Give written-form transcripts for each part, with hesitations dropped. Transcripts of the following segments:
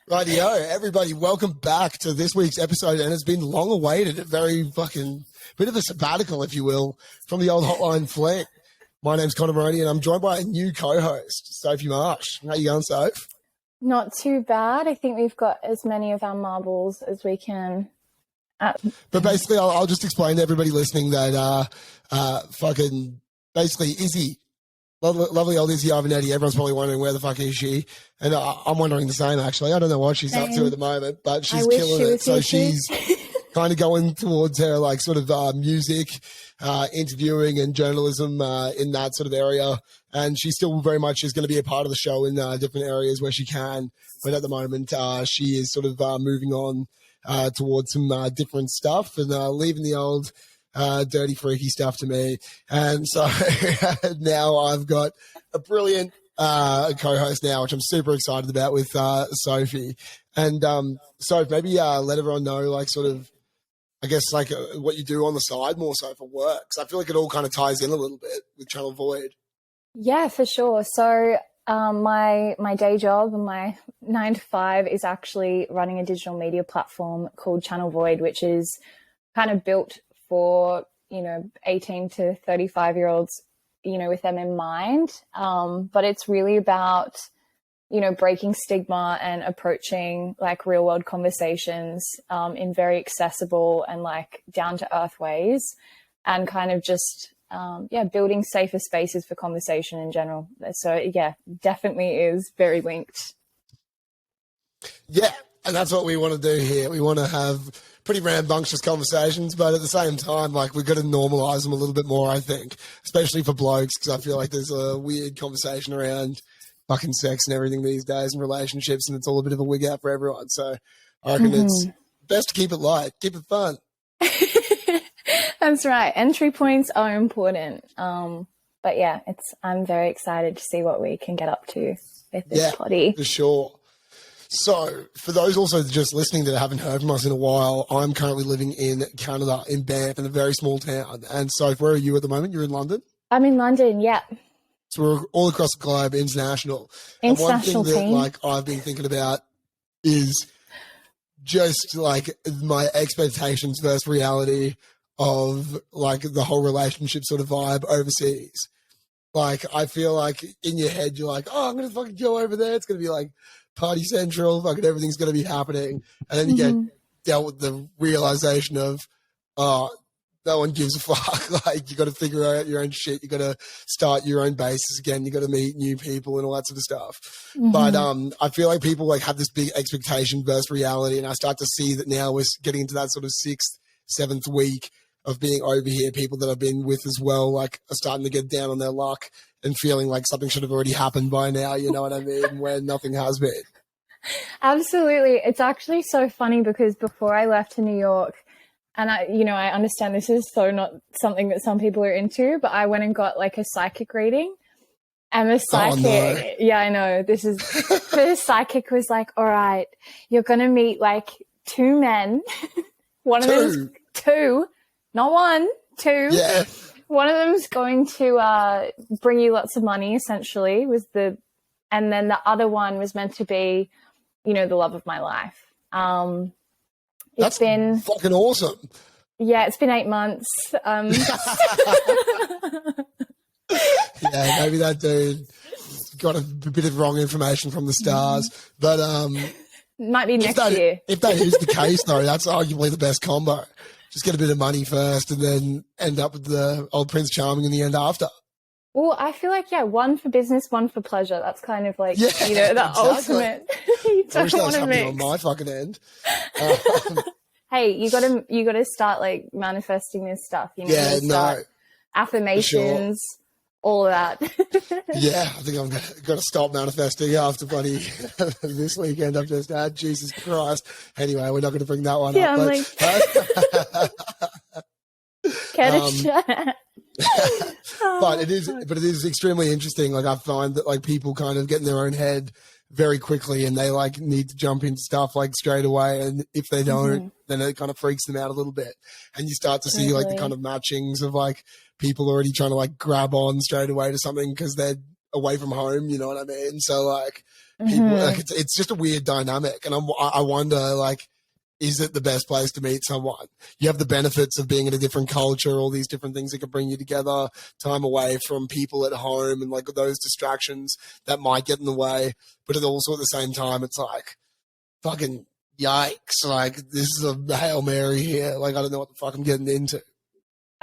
Rightio, everybody, welcome back to this week's episode, and it's been long awaited, a very fucking bit of a sabbatical, if you will, from the old Hotline Fling. My name's Connor Maroney, and I'm joined by a new co-host, Sophie Marsh. How you going, Soph? Not too bad. I think we've got as many of our marbles as we can. But basically, I'll just explain to everybody listening that fucking basically Izzy, lovely old Izzy Ivanetti, everyone's probably wondering where the fuck is she, and I'm wondering the same actually. I don't know what she's up to at the moment, but she's killing it. So she's kind of going towards her like sort of music, interviewing and journalism in that sort of area, and she still very much is going to be a part of the show in different areas where she can, but at the moment she is sort of moving on towards some different stuff and leaving the old dirty, freaky stuff to me. And so now I've got a brilliant co-host now, which I'm super excited about with Sophie. And so maybe let everyone know, like, sort of, I guess, like what you do on the side more so for work. Because I feel like it all kind of ties in a little bit with Channel Void. Yeah, for sure. So my day job and my 9 to 5 is actually running a digital media platform called Channel Void, which is kind of built for, 18 to 35-year-olds, with them in mind. But it's really about, breaking stigma and approaching like real world conversations in very accessible and like down to earth ways, and kind of just, building safer spaces for conversation in general. So yeah, definitely is very linked. Yeah. And that's what we want to do here. We want to have pretty rambunctious conversations, but at the same time, like, we've got to normalize them a little bit more, I think, especially for blokes, because I feel like there's a weird conversation around fucking sex and everything these days and relationships, and it's all a bit of a wig out for everyone. So I reckon it's best to keep it light, keep it fun. That's right. Entry points are important. But yeah, I'm very excited to see what we can get up to with this potty. For sure. So, for those also just listening that haven't heard from us in a while, I'm currently living in Canada, in Banff, in a very small town. And so, where are you at the moment? You're in London? I'm in London, yeah. So, we're all across the globe, international. And one thing that, like, I've been thinking about is just, like, my expectations versus reality of, like, the whole relationship sort of vibe overseas. Like, I feel like in your head, you're like, oh, I'm going to fucking go over there. It's going to be, like, party central, fucking everything's going to be happening. And then you get dealt with the realization of, no one gives a fuck. Like, you got to figure out your own shit. You got to start your own bases again. You got to meet new people and all that sort of stuff. But I feel like people like have this big expectation versus reality. And I start to see that now we're getting into that sort of 6th, 7th week of being over here. People that I've been with as well, like, are starting to get down on their luck and feeling like something should have already happened by now, you know what I mean, when nothing has been. Absolutely. It's actually so funny because before I left to New York, and I understand this is so not something that some people are into, but I went and got like a psychic reading. And the psychic, yeah, I know, the psychic was like, all right, you're going to meet like 2 men. One of them, 2, not 1, 2. Yeah. One of them is going to bring you lots of money, essentially, and then the other one was meant to be, the love of my life. It's been fucking awesome. Yeah, it's been 8 months. Yeah, maybe that dude got a bit of wrong information from the stars, but might be next year. If that is the case, though, that's arguably the best combo. Just get a bit of money first and then end up with the old Prince Charming in the end after. Well, I feel like, one for business, one for pleasure. That's kind of like, the ultimate. You don't I wish that want was to happening mix. on my fucking end. Hey, you gotta start like manifesting this stuff. Affirmations, all of that. Yeah, I think I'm got to stop manifesting after bloody this weekend I've just had. Jesus Christ. Anyway, we're not going to bring that one up. Get a chat. But it is extremely interesting. Like, I find that like people kind of get in their own head very quickly and they like need to jump into stuff like straight away. And if they don't, then it kind of freaks them out a little bit. And you start to see like the kind of matchings of like people already trying to like grab on straight away to something because they're away from home. You know what I mean? So like people, like, it's just a weird dynamic. And I wonder, like, is it the best place to meet someone? You have the benefits of being in a different culture, all these different things that can bring you together, time away from people at home and like those distractions that might get in the way. But it also at the same time, it's like, fucking yikes. Like, this is a Hail Mary here. Like, I don't know what the fuck I'm getting into.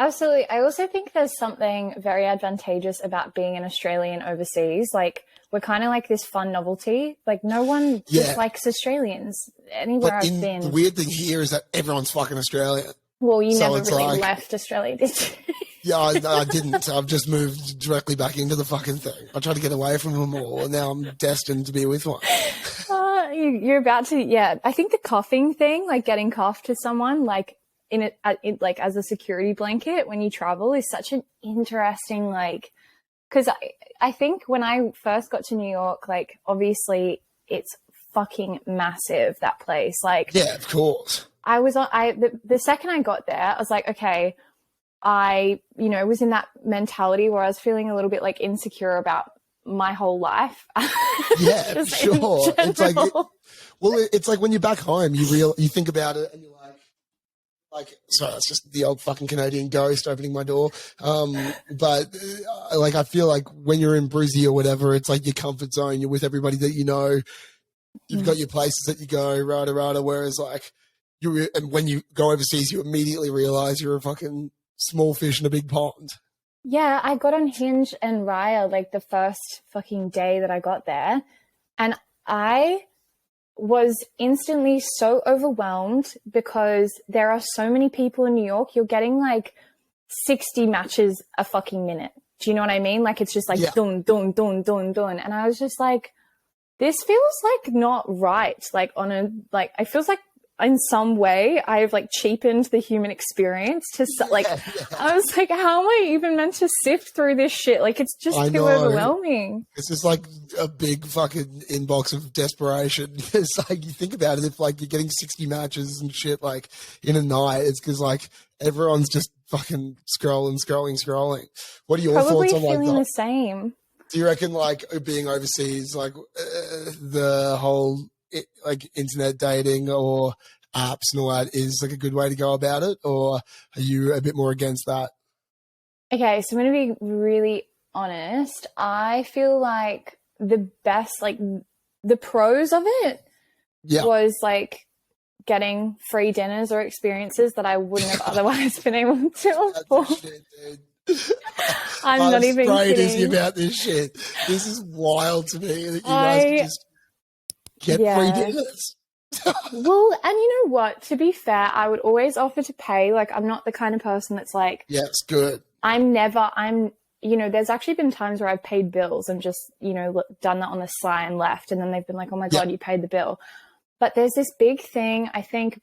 Absolutely. I also think there's something very advantageous about being an Australian overseas. Like, we're kind of like this fun novelty. Like, no one dislikes Australians anywhere I've been. The weird thing here is that everyone's fucking Australian. Well, you never really left Australia, did you? Yeah, I didn't. I've just moved directly back into the fucking thing. I tried to get away from them all, and now I'm destined to be with one. You're about to, yeah. I think the coughing thing, like getting coughed to someone, like like as a security blanket when you travel, is such an interesting, like, because I think when I first got to New York, like, obviously it's fucking massive, that place. Like, yeah, of course. The second I got there, I was like, okay, I, was in that mentality where I was feeling a little bit like insecure about my whole life. Yeah, sure. It's like when you're back home, you think about it and you're like, sorry, it's just the old fucking Canadian ghost opening my door. But like, I feel like when you're in Brizzy or whatever, it's like your comfort zone. You're with everybody that you know. You've got your places that you go, rada. Whereas like and when you go overseas, you immediately realize you're a fucking small fish in a big pond. Yeah, I got on Hinge and Raya like the first fucking day that I got there, and I was instantly so overwhelmed because there are so many people in New York. You're getting like 60 matches a fucking minute. Do you know what I mean? Like, it's just like dun, dun, dun, dun, dun. And I was just like, this feels like not right. Like, I feels like in some way I've like cheapened the human experience to I was like, how am I even meant to sift through this shit? Like, it's just too overwhelming. It's just like a big fucking inbox of desperation. It's like, you think about it, if like you're getting 60 matches and shit like in a night, it's because like everyone's just fucking scrolling. What are your thoughts on like that? Probably feeling the same. Do you reckon like being overseas, like the whole like internet dating or apps and all that is like a good way to go about it, or are you a bit more against that? Okay, so I'm going to be really honest. I feel like the best, like the pros of it was like getting free dinners or experiences that I wouldn't have otherwise been able to afford. Shit, dude. I'm not even kidding. Is about this shit. This is wild to me that you guys can just get free dinners. Well, and you know what? To be fair, I would always offer to pay. Like, I'm not the kind of person that's like, yeah, it's good. There's actually been times where I've paid bills and just, done that on the side and left. And then they've been like, oh my God, you paid the bill. But there's this big thing, I think,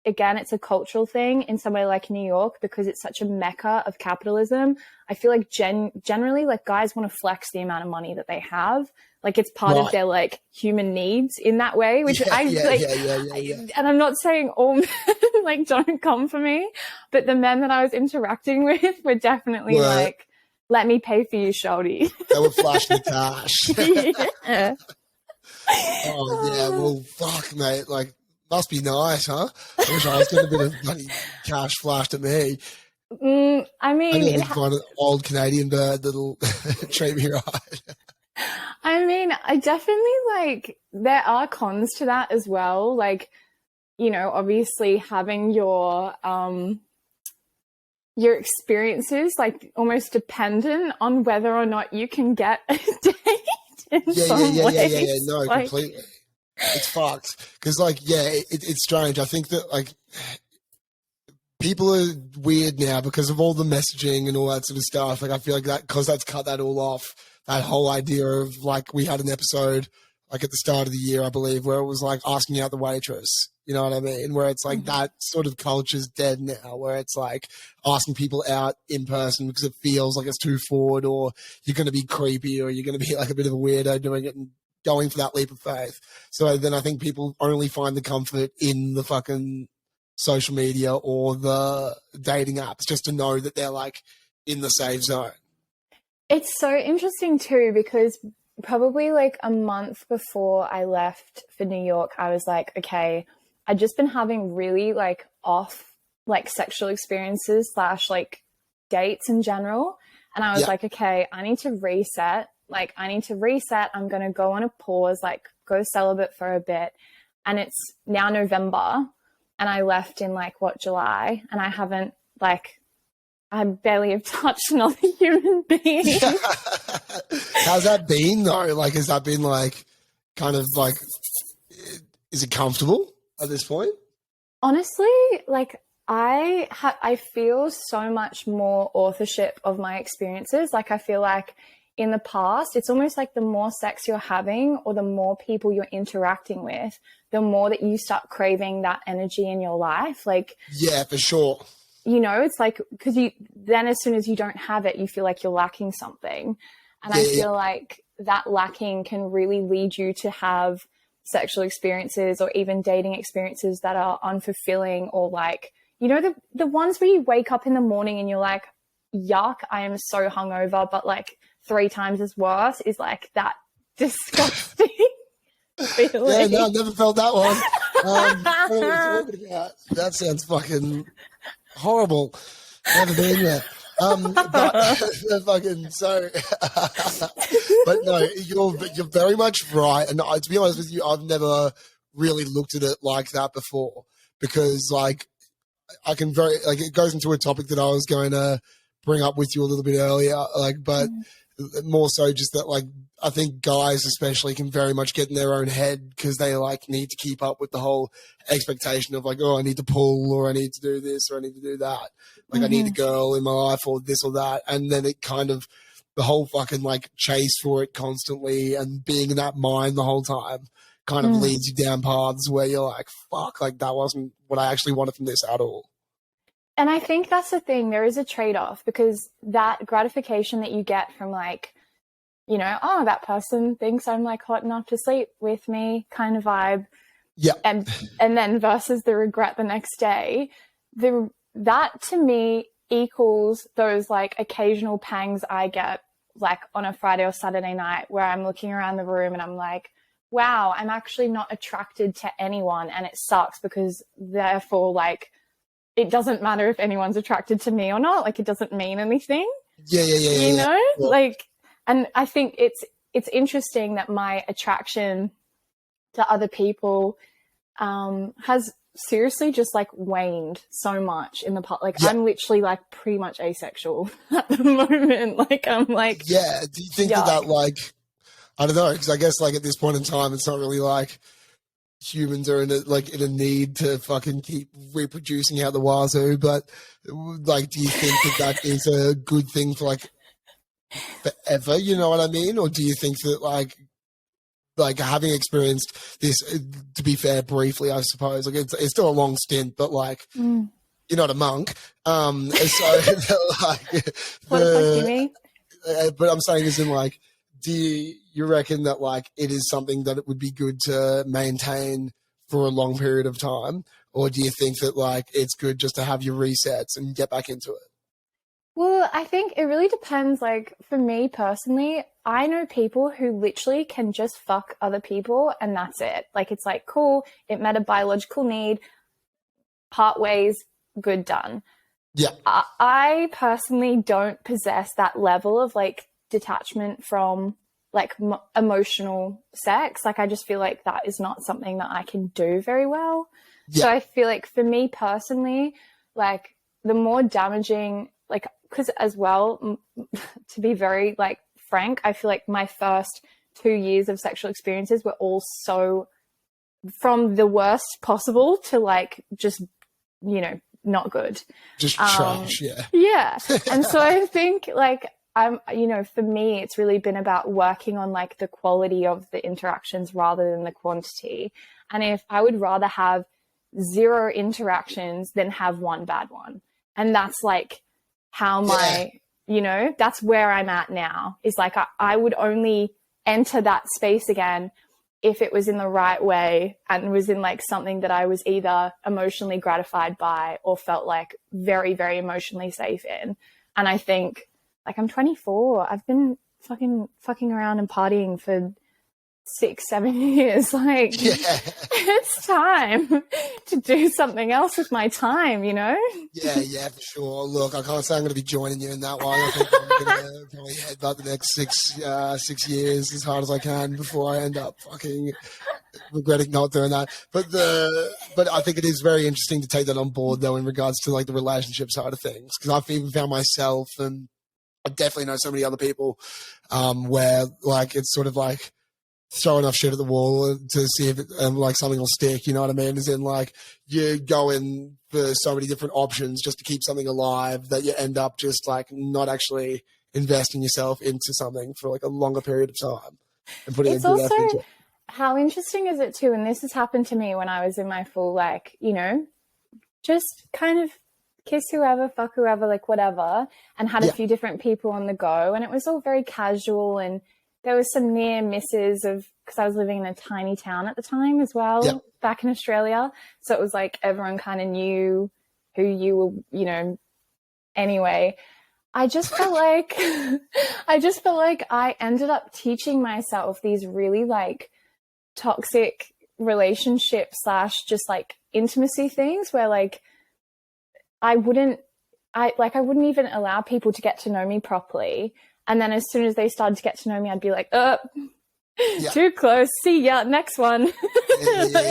again, it's a cultural thing in somewhere like New York because it's such a mecca of capitalism. I feel like generally, like, guys want to flex the amount of money that they have. Like, it's part of their like human needs in that way, which and I'm not saying all men like don't come for me, but the men that I was interacting with were definitely like, let me pay for you, shorty. They were flashing the cash. Yeah. Oh yeah, well fuck mate, like must be nice, huh? I wish I was getting a bit of money cash flashed at me. I mean, find an old Canadian bird that'll treat me right. I mean, I definitely like, there are cons to that as well. Like, obviously having your experiences like almost dependent on whether or not you can get a date in some ways. No, like, completely. It's fucked. Because like, it's strange. I think that like people are weird now because of all the messaging and all that sort of stuff. Like, I feel like because that's cut that all off. That whole idea of like, we had an episode like at the start of the year, I believe, where it was like asking out the waitress, you know what I mean? Where it's like that sort of culture's dead now, where it's like asking people out in person because it feels like it's too forward, or you're going to be creepy, or you're going to be like a bit of a weirdo doing it and going for that leap of faith. So then I think people only find the comfort in the fucking social media or the dating apps just to know that they're like in the safe zone. It's so interesting too, because probably like a month before I left for New York, I was like, okay, I'd just been having really like off like sexual experiences / like dates in general. And I was like, okay, I need to reset. Like, I need to reset. I'm going to go on a pause, like go celibate for a bit. And it's now November and I left in like July, and I haven't like, I barely have touched another human being. How's that been though? Like, has that been like kind of like, is it comfortable at this point? Honestly, like I feel so much more authorship of my experiences. Like I feel like in the past, it's almost like the more sex you're having or the more people you're interacting with, the more that you start craving that energy in your life. Like, yeah, for sure. You know, it's like, because then as soon as you don't have it, you feel like you're lacking something. And I feel like that lacking can really lead you to have sexual experiences or even dating experiences that are unfulfilling, or like, you know, the ones where you wake up in the morning and you're like, yuck, I am so hungover, but like 3 times as worse, is like that disgusting feeling. Yeah, no, I've never felt that one. What are we talking about? That sounds fucking horrible. Never been there. But fucking so. But no, you're very much right. And to be honest with you, I've never really looked at it like that before, because like I can it goes into a topic that I was going to bring up with you a little bit earlier, like, but more so just that, like, I think guys especially can very much get in their own head because they like need to keep up with the whole expectation of like, oh, I need to pull, or I need to do this, or I need to do that. Like I need a girl in my life, or this or that. And then it kind of, the whole fucking like chase for it constantly and being in that mind the whole time kind of leads you down paths where you're like, fuck, like that wasn't what I actually wanted from this at all. And I think that's the thing. There is a trade-off, because that gratification that you get from like, you know, oh, that person thinks I'm like hot enough to sleep with me kind of vibe. Yeah. And then versus the regret the next day, that to me equals those like occasional pangs I get like on a Friday or Saturday night where I'm looking around the room and I'm like, wow, I'm actually not attracted to anyone. And it sucks because therefore like, it doesn't matter if anyone's attracted to me or not. Like, it doesn't mean anything. Yeah. You know, Yeah. like, and I think it's interesting that my attraction to other people has seriously just like waned so much in the past. Like, I'm literally like pretty much asexual at the moment. Like, I'm like, yeah. Do you think that like, I don't know, because I guess like at this point in time, it's not really like humans are in a need to fucking keep reproducing out the wazoo, but like, do you think that is a good thing for like forever? You know what I mean? Or do you think that like having experienced this, to be fair, briefly, I suppose, like it's still a long stint, but like you're not a monk, so like what the fuck you mean? But I'm saying is in like, do you reckon that like it is something that it would be good to maintain for a long period of time? Or do you think that like it's good just to have your resets and get back into it? Well, I think it really depends. Like for me personally, I know people who literally can just fuck other people and that's it. Like it's like, cool, it met a biological need, part ways, good, done. Yeah. I personally don't possess that level of like detachment from like emotional sex. Like I just feel like that is not something that I can do very well. Yeah. So I feel like for me personally, like the more damaging, like, because as well, to be very like frank, I feel like my first 2 years of sexual experiences were all so from the worst possible to like just, you know, not good. Just trash, yeah. Yeah. And so I think like you know, for me, it's really been about working on like the quality of the interactions rather than the quantity. And if I would rather have 0 interactions than have one bad one. And that's like how you know, that's where I'm at now, is like I would only enter that space again if it was in the right way and was in like something that I was either emotionally gratified by or felt like very, very emotionally safe in. And I think like I'm 24, I've been fucking around and partying for 6-7 years. Like, Yeah. it's time to do something else with my time, you know? Yeah, for sure. Look, I can't say I'm going to be joining you in that one. I think I'm going to probably head about the next 6 years as hard as I can before I end up fucking regretting not doing that. But I think it is very interesting to take that on board, though, in regards to like the relationship side of things, because I've even found myself, and I definitely know so many other people, where like it's sort of like throw enough shit at the wall to see if like something will stick, you know what I mean? As in, like, you go in for so many different options just to keep something alive that you end up just like not actually investing yourself into something for like a longer period of time and putting It's a good effort into also, it. how interesting is it too? And this has happened to me when I was in my full, like, you know, just kind of kiss whoever, fuck whoever, like whatever, and had a few different people on the go. And it was all very casual, and there was some near misses of, because I was living in a tiny town at the time as well, back in Australia. So it was like everyone kind of knew who you were, you know. Anyway, I just felt like I ended up teaching myself these really like toxic relationship / just like intimacy things where like I wouldn't even allow people to get to know me properly. And then as soon as they started to get to know me, I'd be like, too close. See ya. Next one. Yeah.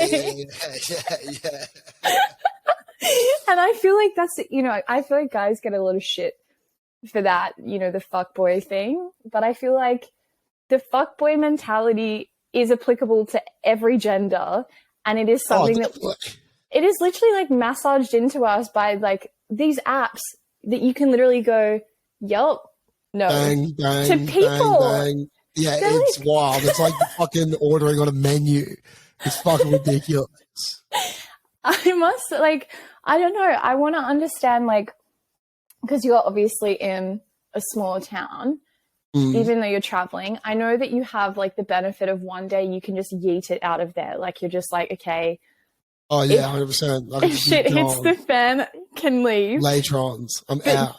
And I feel like that's, you know, I feel like guys get a lot of shit for that, you know, the fuckboy thing. But I feel like the fuckboy mentality is applicable to every gender. And it is something that it is literally like massaged into us by like these apps that you can literally go, yup. No, bang, bang, to people. Bang, bang. Yeah, they're it's like... wild. It's like fucking ordering on a menu. It's fucking ridiculous. I must, like, I don't know. I want to understand, like, because you're obviously in a small town, even though you're traveling. I know that you have, like, the benefit of one day you can just yeet it out of there. Like, you're just like, okay. Oh, yeah, 100%. Like, if shit hits the fan, can leave. Latrons. I'm out.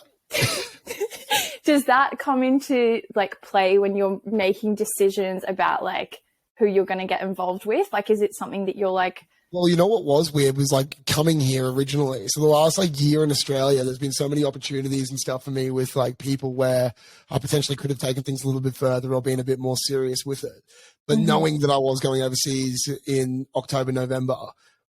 Does that come into like play when you're making decisions about like who you're going to get involved with? Like, is it something that you're like... Well, you know what was weird was like coming here originally. So the last like year in Australia, there's been so many opportunities and stuff for me with like people where I potentially could have taken things a little bit further or been a bit more serious with it. But knowing that I was going overseas in October, November,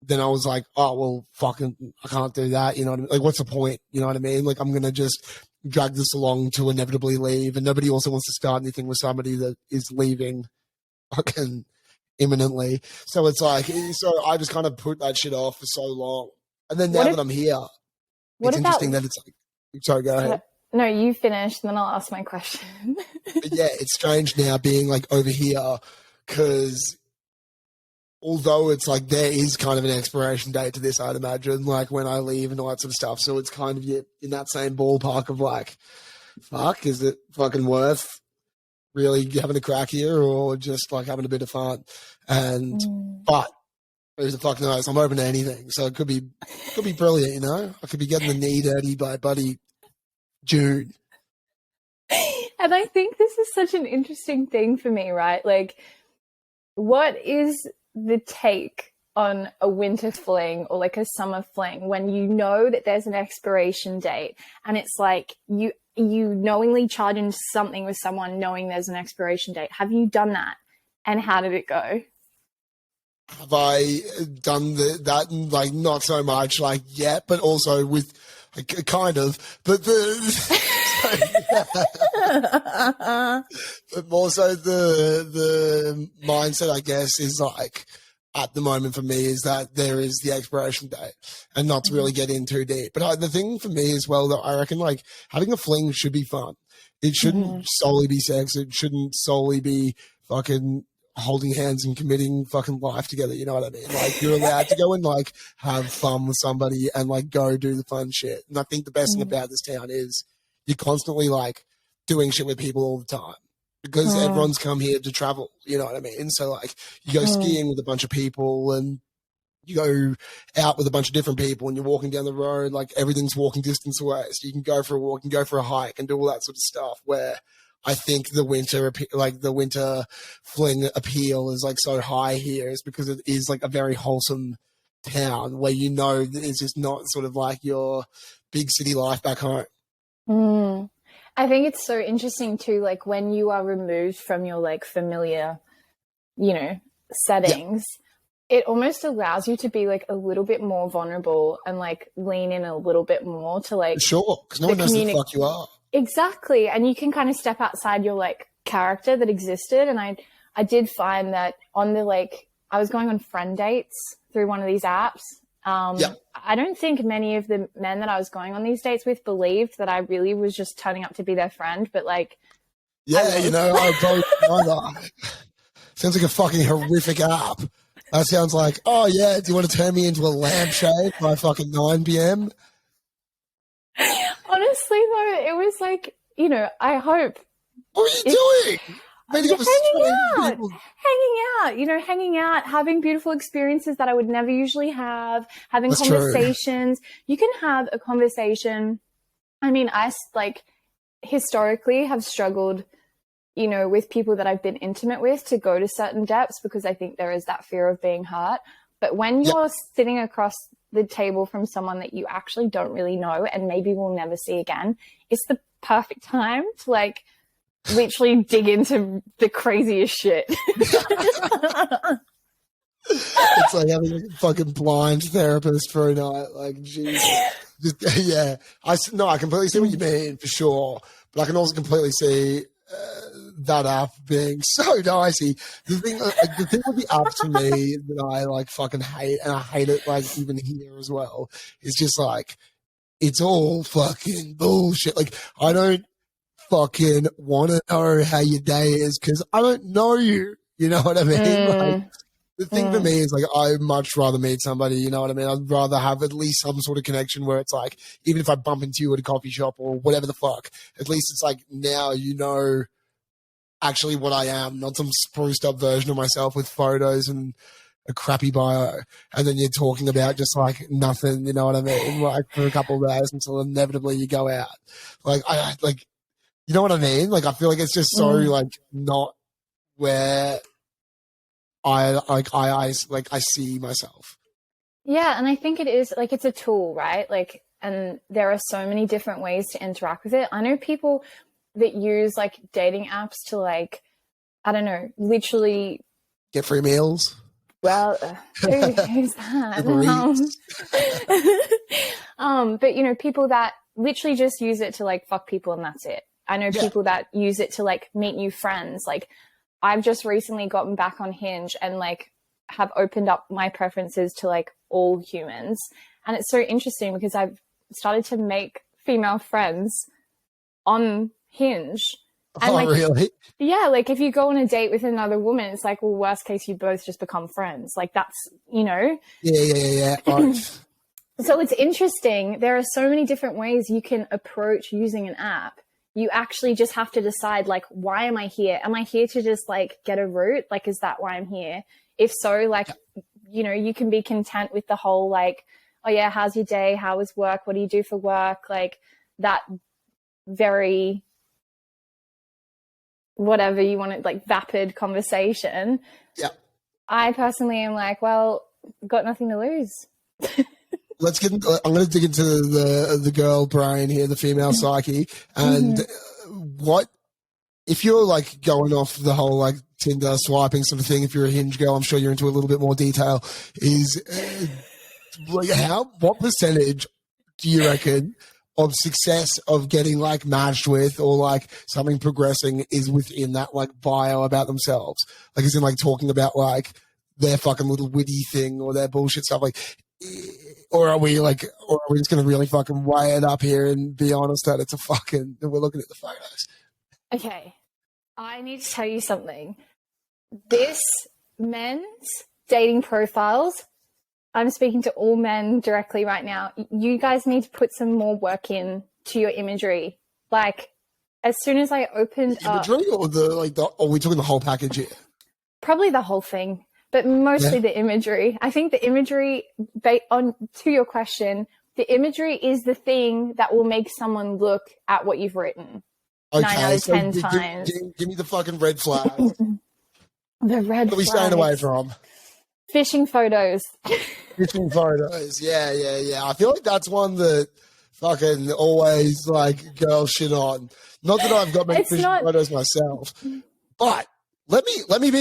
then I was like, oh, well, fucking, I can't do that. You know what I mean? Like, what's the point? You know what I mean? Like, I'm going to just drag this along to inevitably leave. And nobody also wants to start anything with somebody that is leaving fucking imminently. So it's like, so I just kind of put that shit off for so long. And then now that I'm here, it's interesting that it's like, sorry, go ahead. No, you finish, and then I'll ask my question. But yeah, it's strange now being like over here because although it's like there is kind of an expiration date to this, I'd imagine, like when I leave and all that sort of stuff. So it's kind of in that same ballpark of like, fuck, is it fucking worth really having a crack here or just like having a bit of fun? And but who's the fuck knows? I'm open to anything, so it could be brilliant. You know, I could be getting the knee dirty by buddy June. And I think this is such an interesting thing for me, right? Like, what is the take on a winter fling or like a summer fling when you know that there's an expiration date and it's like you knowingly charge into something with someone knowing there's an expiration date? Have you done that? And how did it go? Have I done that? Like, not so much like yet, but also with like, kind of, but but more so the mindset, I guess, is like at the moment for me is that there is the expiration date and not to really get in too deep. But the thing for me as well, that I reckon like having a fling should be fun. It shouldn't solely be sex. It shouldn't solely be fucking holding hands and committing fucking life together. You know what I mean? Like, you're allowed to go and like have fun with somebody and like go do the fun shit. And I think the best thing about this town is you're constantly like doing shit with people all the time because everyone's come here to travel. You know what I mean? So like you go skiing with a bunch of people and you go out with a bunch of different people and you're walking down the road, like everything's walking distance away. So you can go for a walk and go for a hike and do all that sort of stuff, where I think the winter fling appeal is like so high here is because it is like a very wholesome town where it's just not sort of like your big city life back home. I think it's so interesting too, like when you are removed from your like familiar, settings, it almost allows you to be like a little bit more vulnerable and like lean in a little bit more to like sure, because no one knows who the fuck you are. Exactly. And you can kind of step outside your like character that existed. And I did find that on the like, I was going on friend dates through one of these apps. I don't think many of the men that I was going on these dates with believed that I really was just turning up to be their friend, but like, I probably that. Sounds like a fucking horrific app. That sounds like, oh yeah, do you want to turn me into a lampshade by fucking 9 p.m.? Honestly, though, it was like, I hope. What are you doing? Hanging out, having beautiful experiences that I would never usually have, having That's conversations. True. You can have a conversation. I mean, I like historically have struggled, with people that I've been intimate with to go to certain depths because I think there is that fear of being hurt. But when you're sitting across the table from someone that you actually don't really know and maybe will never see again, it's the perfect time to like literally dig into the craziest shit. It's like having a fucking blind therapist for a night. Like, geez. I completely see what you mean for sure. But I can also completely see that app being so dicey. The thing with the app to me that I like fucking hate, and I hate it like even here as well, is just like, it's all fucking bullshit. Like, I don't fucking want to know how your day is because I don't know you. You know what I mean? Like, the thing for me is like, I'd much rather meet somebody, you know what I mean? I'd rather have at least some sort of connection where it's like, even if I bump into you at a coffee shop or whatever the fuck, at least it's like, now you know actually what I am, not some spruced up version of myself with photos and a crappy bio. And then you're talking about just like nothing, you know what I mean? Like for a couple of days until inevitably you go out. Like, you know what I mean? Like, I feel like it's just so like not where I see myself. Yeah. And I think it is like, it's a tool, right? Like, and there are so many different ways to interact with it. I know people that use like dating apps to like, I don't know, literally get free meals. Well, who's that? But people that literally just use it to like fuck people and that's it. I know people that use it to like meet new friends. Like, I've just recently gotten back on Hinge and like have opened up my preferences to like all humans. And it's so interesting because I've started to make female friends on Hinge. And really? Yeah, like if you go on a date with another woman, it's like, well, worst case, you both just become friends. Like that's, Yeah. So it's interesting. There are so many different ways you can approach using an app. You actually just have to decide, like, why am I here? Am I here to just like get a route? Like, is that why I'm here? If so, like, you can be content with the whole like, oh yeah, how's your day? How was work? What do you do for work? Like that very whatever you want, like vapid conversation. Yeah. I personally am like, well, got nothing to lose. I'm going to dig into the girl brain here, the female psyche. And what, if you're like going off the whole like Tinder swiping sort of thing, if you're a Hinge girl, I'm sure you're into a little bit more detail, is what percentage do you reckon of success of getting like matched with or like something progressing is within that like bio about themselves? Like, is in like talking about like their fucking little witty thing or their bullshit stuff, like, or are we just going to really fucking weigh it up here and be honest that it's that we're looking at the photos? Okay. I need to tell you something. This men's dating profiles, I'm speaking to all men directly right now. You guys need to put some more work in to your imagery. Like, as soon as I opened imagery up, or are we talking the whole package here? Probably the whole thing, but mostly the imagery. I think the imagery, to your question, the imagery is the thing that will make someone look at what you've written. 9 out of 10 times. Give me the fucking red flag. The red What are we staying away from? Fishing photos. Fishing photos. Yeah. I feel like that's one that fucking always like girls shit on. Not that I've got many fishing photos myself, but let me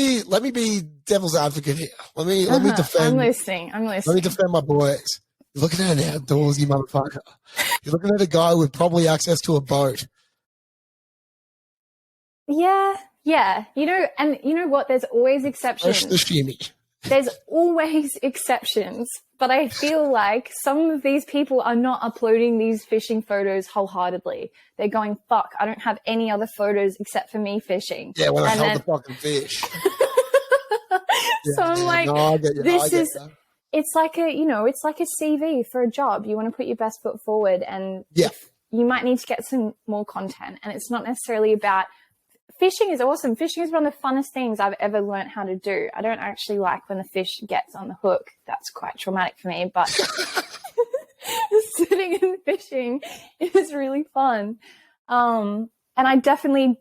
be devil's advocate here. Let me defend. I'm listening. Let me defend my boys. You're looking at an outdoorsy motherfucker. You're looking at a guy with probably access to a boat. Yeah. You know what? There's always exceptions. Push the shimmy. There's always exceptions, but I feel like some of these people are not uploading these fishing photos wholeheartedly. They're going, fuck, I don't have any other photos except for me fishing. Yeah, when I held the fucking fish. So I'm like, no, it's like a CV for a job. You want to put your best foot forward, and you might need to get some more content. And it's not necessarily about fishing is awesome. Fishing is one of the funnest things I've ever learned how to do. I don't actually like when the fish gets on the hook. That's quite traumatic for me, but sitting and fishing is really fun. And I definitely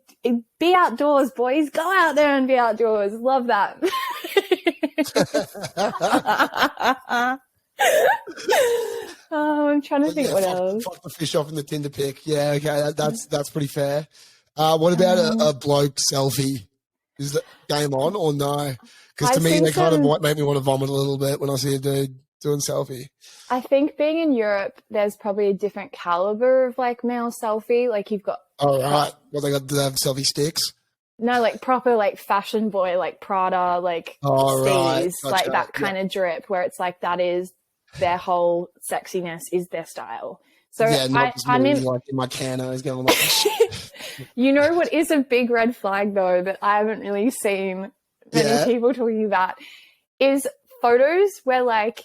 be outdoors, boys. Go out there and be outdoors. Love that. I'm trying to think what else. Fuck the fish off in the Tinder pic. Yeah, okay, that's pretty fair. What about a bloke selfie? Is that game on or no? Because to me, they kind of make me want to vomit a little bit when I see a dude doing selfie. I think being in Europe, there's probably a different caliber of like male selfie. Like you've got. Oh, right. Well, do they have selfie sticks? No, like proper like fashion boy, like Prada, like right. Gotcha. Like that kind of drip where it's like that is their whole sexiness is their style. So I'm in my canos going like. You know what is a big red flag though that I haven't really seen many people talking about is photos where like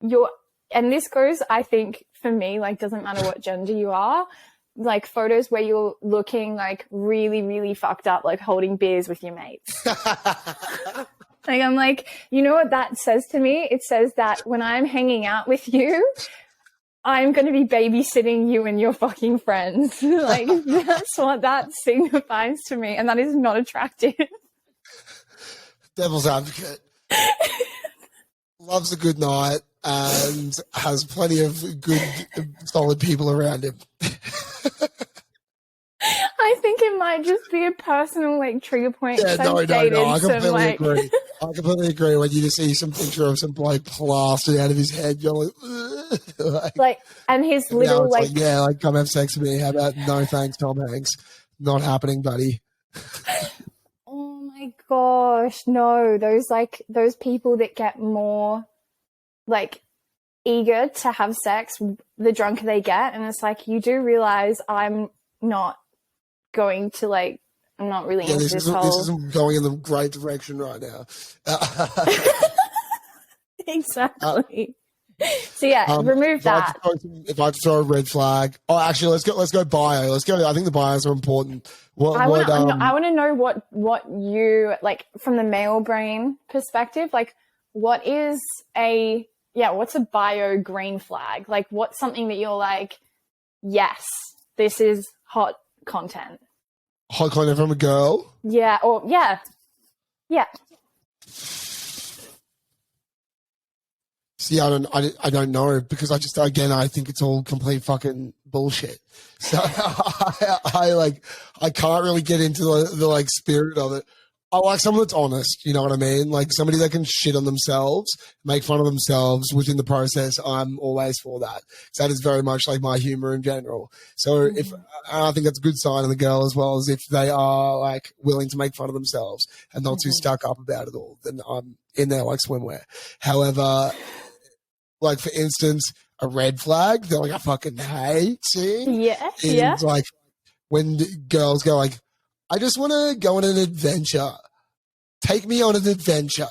and this goes, I think for me, like doesn't matter what gender you are, like photos where you're looking like really, really fucked up, like holding beers with your mates. Like I'm like, you know what that says to me? It says that when I'm hanging out with you, I'm going to be babysitting you and your fucking friends. Like, that's what that signifies to me. And that is not attractive. Devil's advocate. Loves a good night and has plenty of good, solid people around him. I think it might just be a personal, like, trigger point. Yeah, no. I completely agree. I completely agree when you just see some picture of some bloke plastered out of his head. You're like and his little, like, come have sex with me. How about no thanks, Tom Hanks? Not happening, buddy. Oh my gosh, no. Those people that get more, like, eager to have sex the drunker they get. And it's like, you do realize I'm not going to, like, I'm not really into this whole... This isn't going in the great direction right now. Exactly. So remove that. If I had to throw a red flag... Oh, actually, let's go bio. Let's go... I think the bios are important. I want to know what you, like, from the male brain perspective, like, what's a bio green flag? Like, what's something that you're like, yes, this is hot content. Hot content from a girl? Yeah, or yeah. See, I don't know because I think it's all complete fucking bullshit. So I can't really get into the like spirit of it. I like someone that's honest, you know what I mean? Like somebody that can shit on themselves, make fun of themselves within the process. I'm always for that. So that is very much like my humor in general. So I think that's a good sign in the girl as well as if they are like willing to make fun of themselves and not too stuck up about it all, then I'm in there like swimwear. However, like for instance, a red flag that like I fucking hate seeing. Yeah. Like when girls go like, I just want to go on an adventure. Take me on an adventure.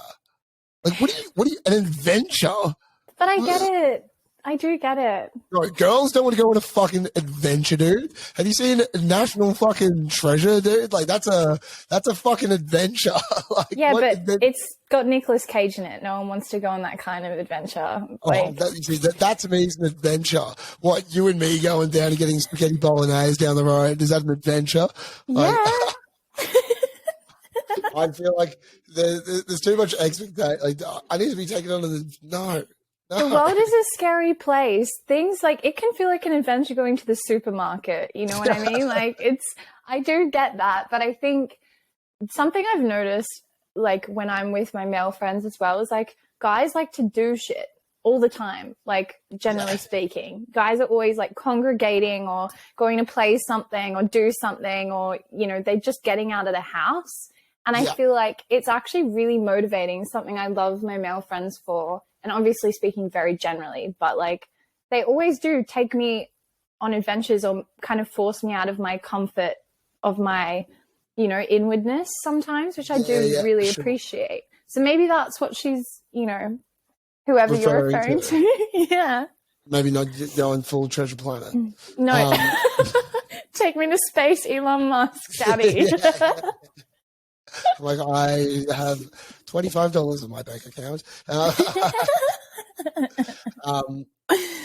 Like, what do you, an adventure? But I get it. I do get it. Right, girls don't want to go on a fucking adventure, dude. Have you seen National fucking Treasure, dude? Like that's a fucking adventure. Like, Yeah, what but it's got Nicolas Cage in it. No one wants to go on that kind of adventure. Like, that to me is an adventure. What, you and me going down and getting spaghetti bolognese down the road, is that an adventure? Like, yeah. I feel like there's too much expectation. Like, I need to be taken on to the no. The world is a scary place. Things like, it can feel like an adventure going to the supermarket. You know what I mean? Like, I do get that. But I think something I've noticed, like when I'm with my male friends as well, is like guys like to do shit all the time. Like, generally speaking, guys are always like congregating or going to play something or do something, or, you know, they're just getting out of the house. And I feel like it's actually really motivating, something I love my male friends for. And obviously speaking very generally, but like they always do take me on adventures or kind of force me out of my comfort of my, you know, inwardness sometimes, which I do really appreciate. So maybe that's what she's, you know, whoever you're referring to. Yeah. Maybe not going full Treasure Planet. No. Take me to space, Elon Musk, daddy. Like, I have $25 in my bank account.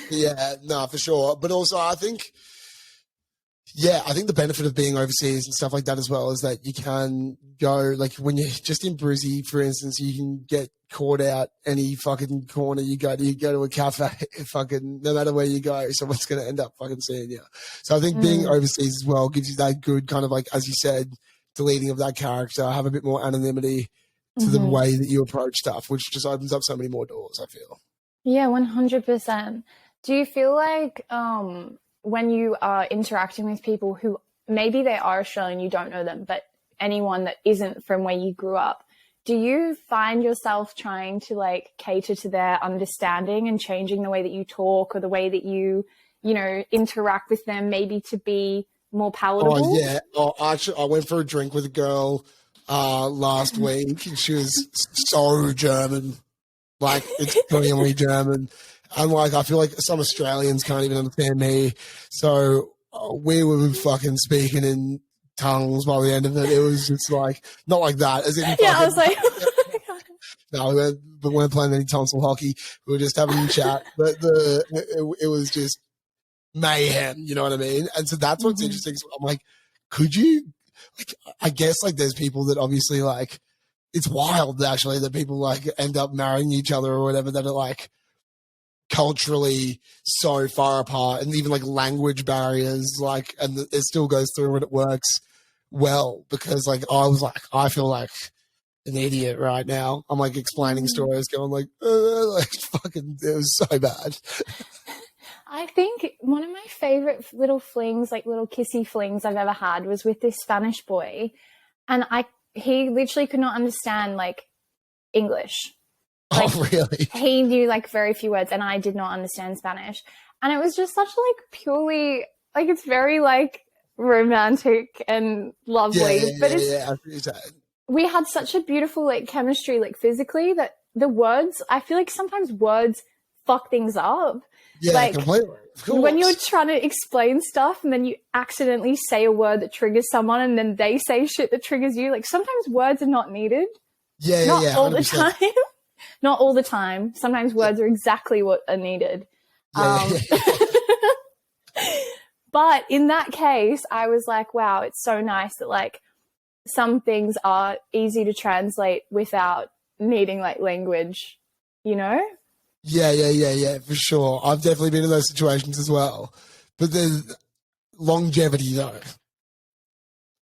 Yeah, no, for sure. But also, I think the benefit of being overseas and stuff like that as well is that you can go, like when you're just in Brizzy, for instance, you can get caught out any fucking corner you go to a cafe, fucking no matter where you go, someone's going to end up fucking seeing you. So I think being overseas as well gives you that good kind of, like, as you said, deleting of that character, have a bit more anonymity to the way that you approach stuff, which just opens up so many more doors, I feel. Yeah, 100%. Do you feel like when you are interacting with people who maybe they are Australian, you don't know them, but anyone that isn't from where you grew up, do you find yourself trying to like cater to their understanding and changing the way that you talk or the way that you know, interact with them, maybe to be more palatable? Oh, yeah. Oh, actually, I went for a drink with a girl last week, and she was so German. Like, extremely German. And, like, I feel like some Australians can't even understand me. So we were fucking speaking in tongues by the end of it. It was just like, not like that. As in fucking, I was like, oh my God. No, we weren't playing any tonsil hockey. We were just having a chat. But it was just mayhem, you know what I mean? And so that's what's interesting. So I'm like, could you, like, I guess, like, there's people that obviously, like, it's wild actually that people like end up marrying each other or whatever, that are like culturally so far apart, and even like language barriers, like, and it still goes through and it works well, because like I feel like an idiot right now. I'm like explaining stories going like fucking, it was so bad. I think one of my favorite little flings, like little kissy flings I've ever had, was with this Spanish boy, and he literally could not understand like English. Like, oh, really? He knew like very few words, and I did not understand Spanish. And it was just such like purely, like, it's very like romantic and lovely. We had such a beautiful like chemistry, like physically, that the words, I feel like sometimes words fuck things up. Yeah, like, completely. When you're trying to explain stuff and then you accidentally say a word that triggers someone, and then they say shit that triggers you. Like, sometimes words are not needed. Not all the time. Not all the time. Sometimes words are exactly what are needed. But in that case, I was like, wow, it's so nice that like some things are easy to translate without needing like language, you know? Yeah, for sure. I've definitely been in those situations as well. But there's longevity, though.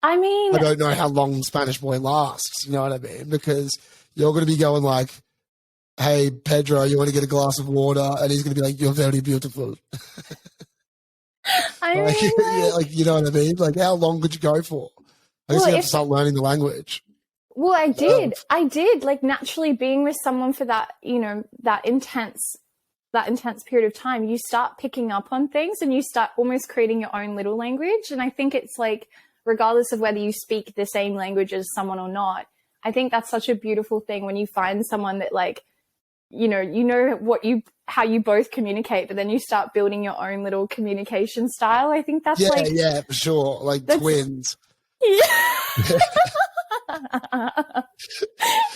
I mean, I don't know how long Spanish boy lasts, you know what I mean? Because you're going to be going like, hey, Pedro, you want to get a glass of water? And he's going to be like, you're very beautiful. I like, mean, yeah, like, you know what I mean? Like, how long could you go for? I guess you have to start learning the language. Well, I did, like, naturally being with someone for that, you know, that intense period of time, you start picking up on things and you start almost creating your own little language. And I think it's like, regardless of whether you speak the same language as someone or not, I think that's such a beautiful thing when you find someone that like how you both communicate, but then you start building your own little communication style. I think that's yeah, for sure. Like twins. Yeah.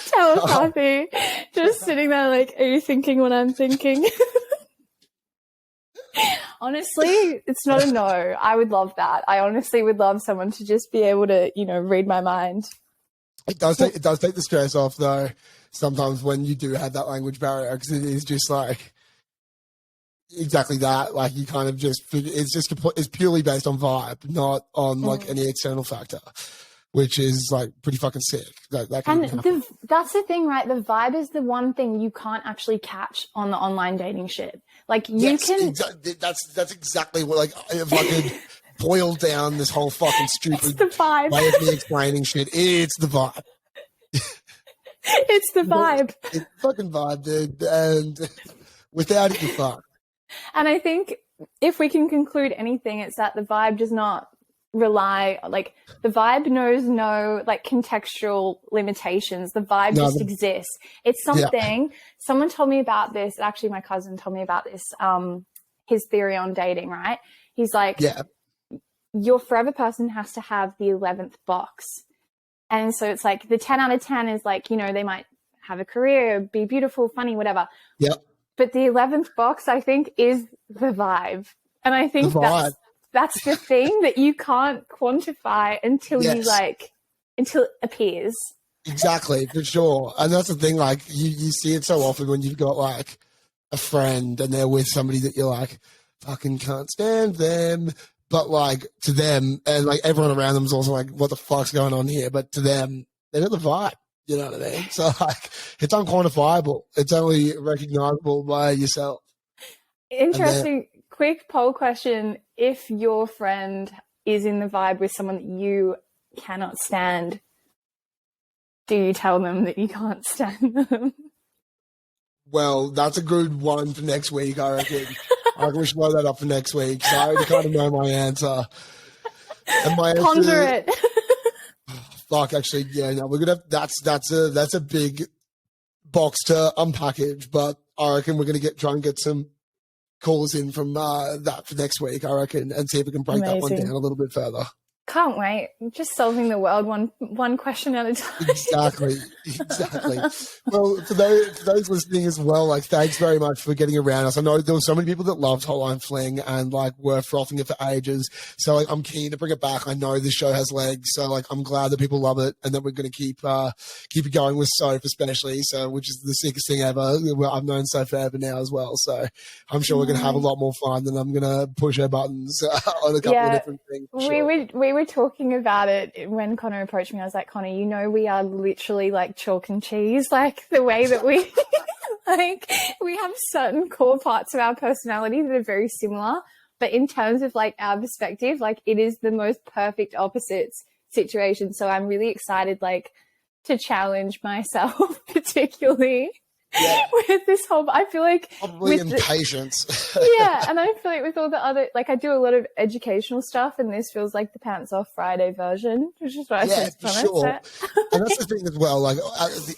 Telepathy. Just sitting there like, are you thinking what I'm thinking? Honestly, it's not a no. I would love that. I honestly would love someone to just be able to, read my mind. It does take the stress off though. Sometimes when you do have that language barrier, because it is just like exactly that. Like you kind of just, it's purely based on vibe, not on like any external factor, which is like pretty fucking sick. That's the thing, right? The vibe is the one thing you can't actually catch on the online dating shit. Like that's exactly what, like, if I could boil down this whole fucking stupid the vibe. way of me explaining shit, it's the vibe. It's the vibe. It's fucking vibe, dude. And without it, you're fucked. And I think if we can conclude anything, it's that the vibe does not rely, like, the vibe knows no, like, contextual limitations. The vibe just exists. It's something, someone told me about this, actually my cousin told me about this, his theory on dating, right? He's like, your forever person has to have the 11th box. And so it's like the 10 out of 10 is like, they might have a career, be beautiful, funny, whatever. Yep. But the 11th box, I think, is the vibe. And I think that's the thing that you can't quantify until until it appears. Exactly, for sure. And that's the thing, like, you see it so often when you've got, like, a friend and they're with somebody that you're like, fucking can't stand them. But, like, to them, and, like, everyone around them is also like, what the fuck's going on here? But to them, they got the vibe. You know what I mean? So, like, it's unquantifiable. It's only recognizable by yourself. Interesting. Quick poll question. If your friend is in the vibe with someone that you cannot stand, do you tell them that you can't stand them? Well, that's a good one for next week, I reckon. I reckon we should blow that up for next week. So I already kind of know my answer. And my Ponder it. Fuck, actually, yeah, no, we're gonna. That's a big box to unpackage, but I reckon we're gonna try and get some calls in from that for next week, I reckon, and see if we can break that one down a little bit further. Can't wait. Just solving the world one question at a time. Exactly. Well, for those listening as well, like, thanks very much for getting around us. I know there were so many people that loved Hotline Fling and, like, were frothing it for ages. So, like, I'm keen to bring it back. I know this show has legs, so, like, I'm glad that people love it and that we're going to keep it going with Soph especially, so, which is the sickest thing ever. I've known Soph forever now as well, so I'm sure we're going to have a lot more fun than I'm going to push her buttons on a couple of different things. We were talking about it when Connor approached me. I was like, Connor, we are literally like chalk and cheese, like the way that we like, we have certain core parts of our personality that are very similar, but in terms of like our perspective, like it is the most perfect opposites situation. So I'm really excited, like, to challenge myself particularly with this whole, I feel like probably impatience. And I feel like with all the other, like, I do a lot of educational stuff, and this feels like the pants off Friday version, which is what I said from sure. And that's the thing as well, like,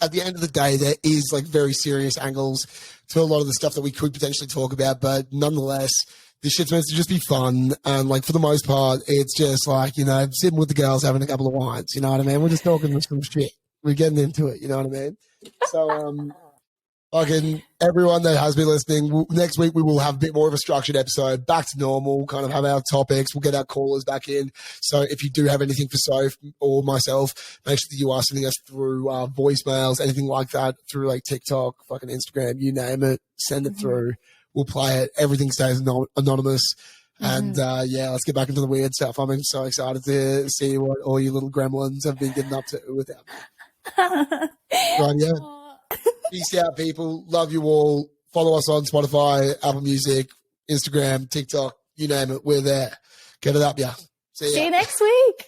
at the end of the day, there is like very serious angles to a lot of the stuff that we could potentially talk about, but nonetheless, this shit's meant to just be fun, and, like, for the most part, it's just like, sitting with the girls having a couple of wines, you know what I mean? We're just talking some shit. We're getting into it, you know what I mean? So, fucking everyone that has been listening, next week we will have a bit more of a structured episode, back to normal, kind of have our topics. We'll get our callers back in. So if you do have anything for Soph or myself, make sure that you are sending us through voicemails, anything like that, through like TikTok, fucking Instagram, you name it, send it through. We'll play it. Everything stays anonymous. And let's get back into the weird stuff. I'm so excited to see what all you little gremlins have been getting up to without me. Right, yeah. Peace out, people. Love you all. Follow us on Spotify, Apple Music, Instagram, TikTok, you name it. We're there. Get it up, yeah. See ya. See you next week.